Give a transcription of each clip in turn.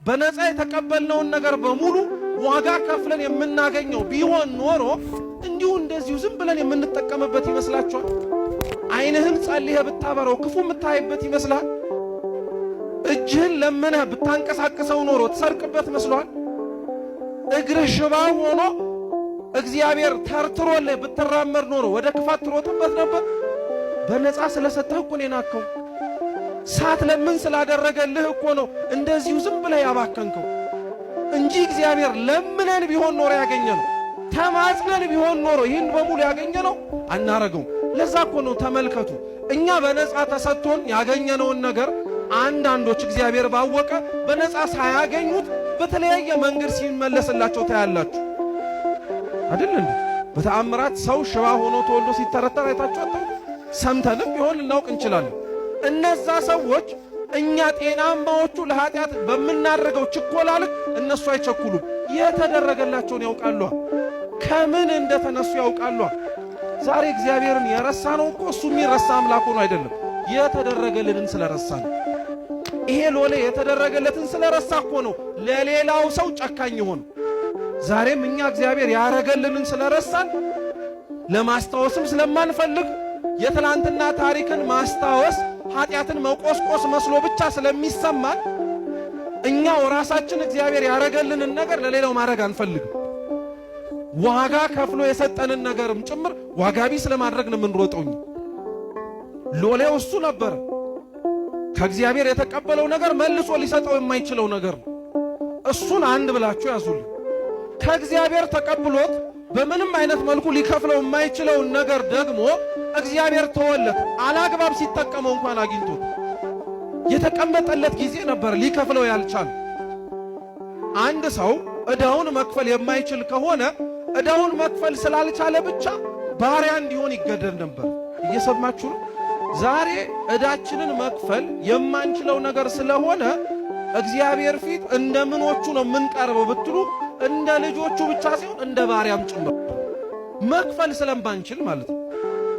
በነፃ የተቀበልነውን ነገር በሙሉ ዋጋ ከፍለን የምናገኘው ቢሆን ኖሮ እንዲሁ እንደዚሁ ዝም ብለን የምንጠቀምበት ይመስላችኋል? ዓይንህን ጸልየህ ብታበረው ክፉ የምታይበት ይመስላል? እጅህን ለምነህ ብታንቀሳቅሰው ኖሮ ትሰርቅበት መስሏል? እግርህ ሽባ ሆኖ እግዚአብሔር ተርትሮልህ ብትራመድ ኖሮ ወደ ክፋት ትሮጥበት ነበር? በነፃ ስለሰጠህ እኮ ነው የናከው። ሳትለምን ስላደረገልህ እኮ ነው እንደዚሁ ዝም ብለህ ያባከንከው እንጂ እግዚአብሔር ለምነን ቢሆን ኖሮ ያገኘነው፣ ተማጽነን ቢሆን ኖሮ ይህን በሙሉ ያገኘነው አናረገው። ለዛ እኮ ነው ተመልከቱ፣ እኛ በነፃ ተሰጥቶን ያገኘነውን ነገር አንዳንዶች እግዚአብሔር ባወቀ በነፃ ሳያገኙት በተለያየ መንገድ ሲመለስላቸው ታያላችሁ አይደል እንዴ? በተአምራት ሰው ሽባ ሆኖ ተወልዶ ሲተረተር አይታችሁ አታውቁ? ሰምተንም ቢሆን ልናውቅ እንችላለን። እነዛ ሰዎች እኛ ጤናማዎቹ ለኃጢአት በምናደርገው ችኮላ ልክ እነሱ አይቸኩሉም። የተደረገላቸውን ያውቃሉ፣ ከምን እንደተነሱ ያውቃሉ። ዛሬ እግዚአብሔርን የረሳ ነው እኮ እሱ የሚረሳ አምላክ ሆኖ አይደለም፣ የተደረገልንን ስለረሳ ነው። ይሄ ሎሌ የተደረገለትን ስለረሳ እኮ ነው ለሌላው ሰው ጨካኝ ሆኖ። ዛሬም እኛ እግዚአብሔር ያረገልንን ስለረሳን ለማስታወስም ስለማንፈልግ የትላንትና ታሪክን ማስታወስ ኃጢአትን መቆስቆስ መስሎ ብቻ ስለሚሰማን እኛው ራሳችን እግዚአብሔር ያረገልንን ነገር ለሌላው ማድረግ አንፈልግም። ዋጋ ከፍሎ የሰጠንን ነገርም ጭምር ዋጋ ቢስ ለማድረግ ነው የምንሮጠው። ሎሌው እሱ ነበር። ከእግዚአብሔር የተቀበለው ነገር መልሶ ሊሰጠው የማይችለው ነገር ነው። እሱን አንድ ብላችሁ ያዙልኝ። ከእግዚአብሔር ተቀብሎት በምንም አይነት መልኩ ሊከፍለው የማይችለውን ነገር ደግሞ እግዚአብሔር ተወለት። አላግባብ ሲጠቀመው እንኳን አግኝቶት የተቀመጠለት ጊዜ ነበር ሊከፍለው ያልቻለ። አንድ ሰው ዕዳውን መክፈል የማይችል ከሆነ ዕዳውን መክፈል ስላልቻለ ብቻ ባሪያ እንዲሆን ይገደድ ነበር። እየሰማችሁ ነው? ዛሬ ዕዳችንን መክፈል የማንችለው ነገር ስለሆነ እግዚአብሔር ፊት እንደምኖቹ ነው የምንቀርበው ብትሉ እንደ ልጆቹ ብቻ ሳይሆን እንደ ባሪያም ጭምር መክፈል ስለማንችል ማለት ነው።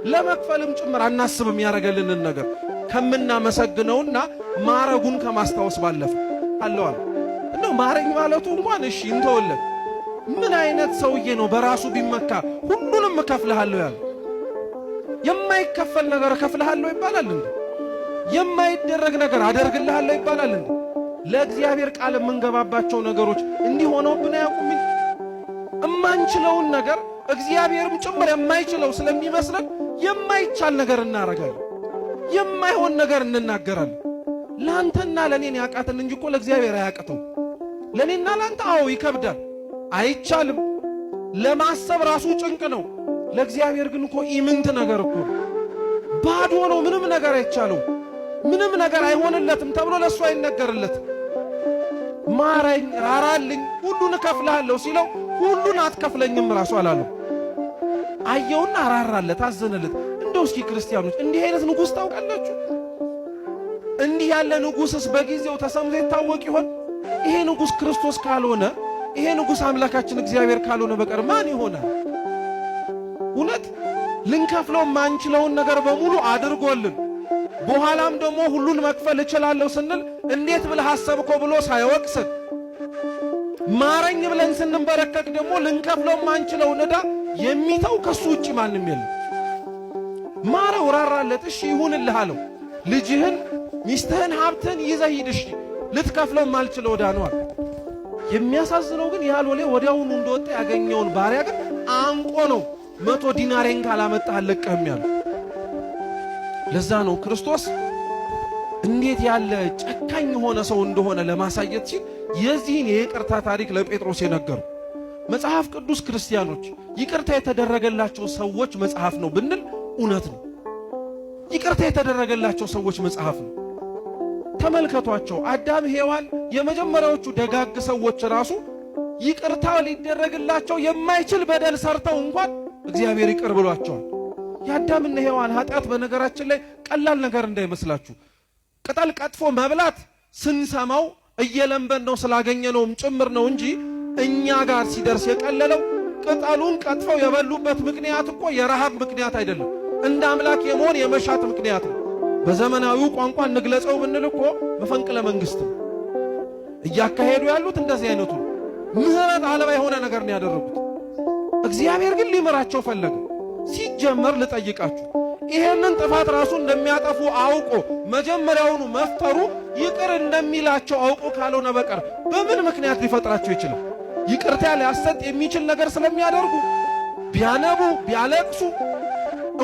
ለመክፈልም ጭምር አናስብም ያረገልንን ነገር ከምናመሰግነውና ማረጉን ከማስታወስ ባለፈ አለዋል። እንደው ማረኝ ማለቱ እንኳን እሺ እንተወለን። ምን አይነት ሰውዬ ነው በራሱ ቢመካ ሁሉንም እከፍልሃለሁ ያለ? የማይከፈል ነገር እከፍልሃለሁ ይባላል እንዴ? የማይደረግ ነገር አደርግልሃለሁ ይባላል እንዴ? ለእግዚአብሔር ቃል የምንገባባቸው ነገሮች እንዲህ ሆነውብን አያውቁም። እማንችለውን ነገር እግዚአብሔርም ጭምር የማይችለው ስለሚመስለን የማይቻል ነገር እናረጋለን፣ የማይሆን ነገር እንናገራለን። ላንተና ለኔን ያቃተን እንጂ እኮ ለእግዚአብሔር አያቅተው። ለኔና ላንተ አዎ ይከብዳል፣ አይቻልም፣ ለማሰብ ራሱ ጭንቅ ነው። ለእግዚአብሔር ግን እኮ ኢምንት ነገር እኮ ባዶ ነው። ምንም ነገር አይቻለው፣ ምንም ነገር አይሆንለትም ተብሎ ለሱ አይነገርለትም። ማረኝ፣ ራራልኝ፣ ሁሉን እከፍልሃለሁ ሲለው ሁሉን አትከፍለኝም ራሱ አላለው። አየውና ራራለት፣ አዘነለት። እንደው እስኪ ክርስቲያኖች እንዲህ አይነት ንጉሥ ታውቃላችሁ? እንዲህ ያለ ንጉሥስ በጊዜው ተሰምቶ ይታወቅ ይሆን? ይሄ ንጉሥ ክርስቶስ ካልሆነ፣ ይሄ ንጉሥ አምላካችን እግዚአብሔር ካልሆነ በቀር ማን ይሆናል? እውነት ልንከፍለው ማንችለውን ነገር በሙሉ አድርጎልን በኋላም ደግሞ ሁሉን መክፈል እችላለሁ ስንል እንዴት ብለህ አሰብከው ብሎ ሳይወቅስን ማረኝ ብለን ስንበረከክ ደግሞ ልንከፍለው ማንችለውን ዕዳ የሚተው ከሱ ውጪ ማንም የለም። ማረው፣ ራራለት፣ እሺ ይሁንልህ አለው። ልጅህን፣ ሚስትህን፣ ሀብትህን ይዘህ ሂድ፣ እሺ ልትከፍለው ማልችለው ዕዳ ነው አለ። የሚያሳዝነው ግን ያ ሎሌ ወዲያውኑ እንደወጣ ያገኘውን ባሪያ ግን አንቆ ነው 100 ዲናሬን ካላመጣህ አልለቅህም ያለው። ለዛ ነው ክርስቶስ እንዴት ያለ ጨካኝ የሆነ ሰው እንደሆነ ለማሳየት ሲል የዚህን የይቅርታ ታሪክ ለጴጥሮስ የነገረው። መጽሐፍ ቅዱስ ክርስቲያኖች ይቅርታ የተደረገላቸው ሰዎች መጽሐፍ ነው ብንል እውነት ነው። ይቅርታ የተደረገላቸው ሰዎች መጽሐፍ ነው። ተመልከቷቸው። አዳም፣ ሔዋን የመጀመሪያዎቹ ደጋግ ሰዎች ራሱ ይቅርታ ሊደረግላቸው የማይችል በደል ሰርተው እንኳን እግዚአብሔር ይቅር ብሏቸዋል። የአዳምና ሔዋን ኃጢአት በነገራችን ላይ ቀላል ነገር እንዳይመስላችሁ። ቅጠል ቀጥፎ መብላት ስንሰማው እየለምበን ነው ስላገኘነውም ጭምር ነው እንጂ እኛ ጋር ሲደርስ የቀለለው ቅጠሉን ቀጥፈው የበሉበት ምክንያት እኮ የረሃብ ምክንያት አይደለም፣ እንደ አምላክ የመሆን የመሻት ምክንያት ነው። በዘመናዊው ቋንቋ እንግለጸው ብንል እኮ መፈንቅለ መንግስት ነው። እያካሄዱ ያሉት እንደዚህ አይነቱ ምህረት አልባ የሆነ ነገር ነው ያደረጉት። እግዚአብሔር ግን ሊምራቸው ፈለገ። ሲጀመር ልጠይቃችሁ፣ ይሄንን ጥፋት ራሱ እንደሚያጠፉ አውቆ መጀመሪያውኑ መፍጠሩ ይቅር እንደሚላቸው አውቆ ካልሆነ በቀር በምን ምክንያት ሊፈጥራቸው ይችላል? ይቅርታ ሊያሰጥ የሚችል ነገር ስለሚያደርጉ ቢያነቡ ቢያለቅሱ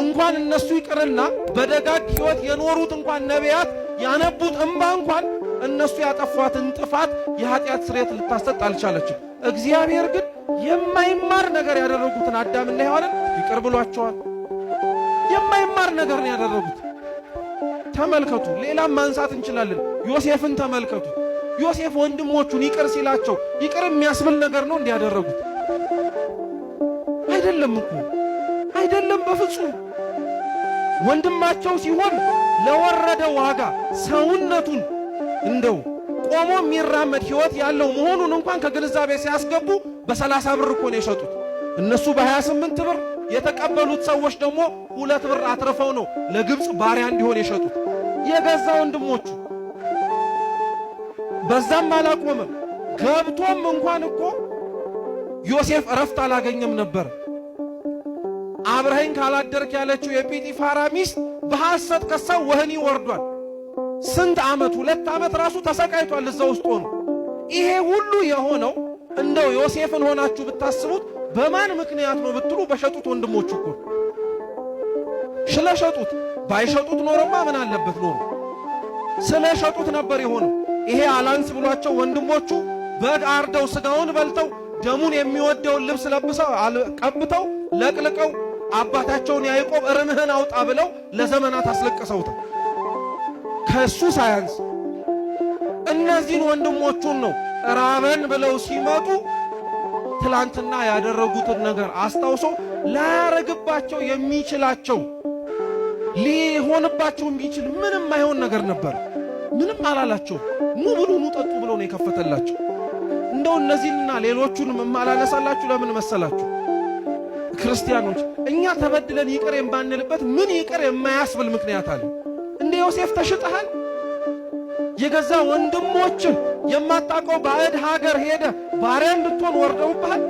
እንኳን እነሱ ይቅርና በደጋግ ሕይወት የኖሩት እንኳን ነቢያት ያነቡት እንባ እንኳን እነሱ ያጠፏትን ጥፋት የኃጢአት ስርየት ልታሰጥ አልቻለችም። እግዚአብሔር ግን የማይማር ነገር ያደረጉትን አዳምና ሔዋንን ይቅር ብሏቸዋል። የማይማር ነገር ነው ያደረጉት። ተመልከቱ። ሌላም ማንሳት እንችላለን። ዮሴፍን ተመልከቱ። ዮሴፍ ወንድሞቹን ይቅር ሲላቸው ይቅር የሚያስብል ነገር ነው እንዲያደረጉት አይደለም እኮ አይደለም፣ በፍጹም ወንድማቸው ሲሆን ለወረደ ዋጋ ሰውነቱን እንደው ቆሞ የሚራመድ ሕይወት ያለው መሆኑን እንኳን ከግንዛቤ ሲያስገቡ በ30 ብር እኮ ነው የሸጡት። እነሱ በ28 ብር የተቀበሉት ሰዎች ደግሞ 2 ብር አትርፈው ነው ለግብፅ ባሪያ እንዲሆን የሸጡት የገዛ ወንድሞቹ። በዛም አላቆመም። ገብቶም እንኳን እኮ ዮሴፍ እረፍት አላገኘም ነበር። አብረኸኝ ካላደርክ ያለችው የጲጢፋራ ሚስት በሐሰት ከሳው ወህኒ ወርዷል። ስንት ዓመት 2 ዓመት ራሱ ተሰቃይቷል እዛ ውስጥ ሆኖ። ይሄ ሁሉ የሆነው እንደው ዮሴፍን ሆናችሁ ብታስቡት በማን ምክንያት ነው ብትሉ በሸጡት ወንድሞቹ እኮ ስለሸጡት። ባይሸጡት ኖሮማ ምን አለበት ኖሮ፣ ስለሸጡት ነበር የሆነው። ይሄ አላንስ ብሏቸው ወንድሞቹ በግ አርደው ስጋውን በልተው ደሙን የሚወደውን ልብስ ለብሰው ቀብተው ለቅልቀው አባታቸውን ያዕቆብ እርምህን አውጣ ብለው ለዘመናት አስለቅሰውታል። ከሱ ሳያንስ እነዚህን ወንድሞቹን ነው ራበን ብለው ሲመጡ ትላንትና ያደረጉትን ነገር አስታውሶ ላያረግባቸው የሚችላቸው ሊሆንባቸው የሚችል ምንም አይሆን ነገር ነበር። ምንም አላላቸው። ኑ ብሉ ኑ ጠጡ ብሎ ነው የከፈተላቸው። እንደው እነዚህንና ሌሎቹንም እማላነሳላችሁ ለምን መሰላችሁ? ክርስቲያኖች እኛ ተበድለን ይቅር የማንልበት ምን ይቅር የማያስብል ምክንያት አለ? እንደ ዮሴፍ ተሽጠሃል። የገዛ ወንድሞችን የማታውቀው ባዕድ ሀገር ሄደ ባሪያ እንድትሆን ወርደውብሃል።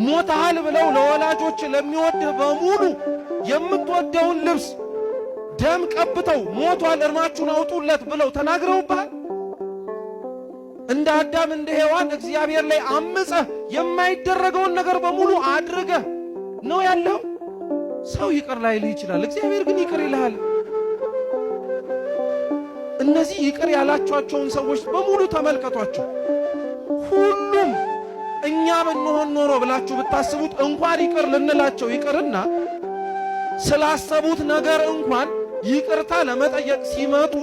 ሞተሃል ብለው ለወላጆች ለሚወድህ በሙሉ የምትወደውን ልብስ ደም ቀብተው ሞቷል እርማችሁን አውጡለት ብለው ተናግረውብሃል። እንደ አዳም እንደ ሔዋን እግዚአብሔር ላይ አምፀህ የማይደረገውን ነገር በሙሉ አድርገህ ነው ያለው። ሰው ይቅር ላይልህ ይችላል፣ እግዚአብሔር ግን ይቅር ይልሃል። እነዚህ ይቅር ያላችኋቸውን ሰዎች በሙሉ ተመልከቷቸው። ሁሉም እኛ ብንሆን ኖሮ ብላችሁ ብታስቡት እንኳን ይቅር ልንላቸው ይቅርና ስላሰቡት ነገር እንኳን ይቅርታ ለመጠየቅ ሲመጡ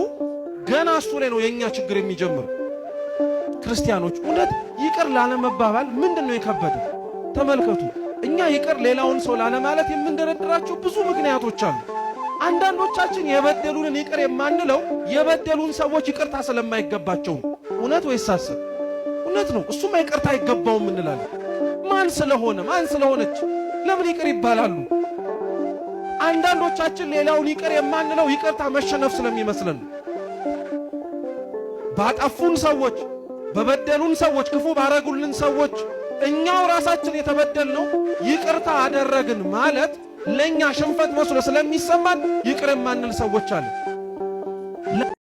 ገና እሱ ላይ ነው የኛ ችግር የሚጀምር። ክርስቲያኖች እውነት ይቅር ላለመባባል ምንድነው የከበደ? ተመልከቱ። እኛ ይቅር ሌላውን ሰው ላለማለት የምንደረድራቸው ብዙ ምክንያቶች አሉ። አንዳንዶቻችን የበደሉንን ይቅር የማንለው የበደሉን ሰዎች ይቅርታ ስለማይገባቸው ነው። እውነት ወይስ ሐሰት? እውነት ነው። እሱማ ይቅርታ አይገባውም እንላለን። ማን ስለሆነ ማን ስለሆነች ለምን ይቅር ይባላሉ? አንዳንዶቻችን ሌላውን ይቅር የማንለው ይቅርታ መሸነፍ ስለሚመስለን ነው። ባጠፉን ሰዎች፣ በበደሉን ሰዎች፣ ክፉ ባረጉልን ሰዎች እኛው ራሳችን የተበደልነው ይቅርታ አደረግን ማለት ለኛ ሽንፈት መስሎ ስለሚሰማን ይቅር የማንል ሰዎች አለ።